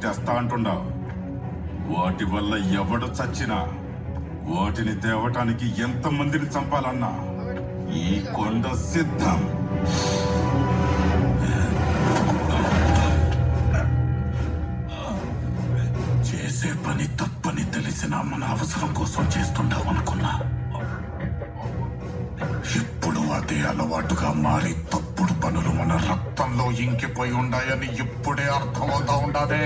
తెస్తా అంటుండవు. వాటి వల్ల ఎవడు చచ్చినా వాటిని తేవటానికి ఎంతమందిని చంపాలన్నా ఈ కొండ సిద్ధం. చేసే పని తప్పని తెలిసినా మన అవసరం కోసం చేస్తుండవు అనుకున్నా. ఇప్పుడు అదే అలవాటుగా మారి తప్పుడు పనులు మన రక్తంలో ఇంకిపోయి ఉన్నాయని ఇప్పుడే అర్థమవుతా ఉండాలి.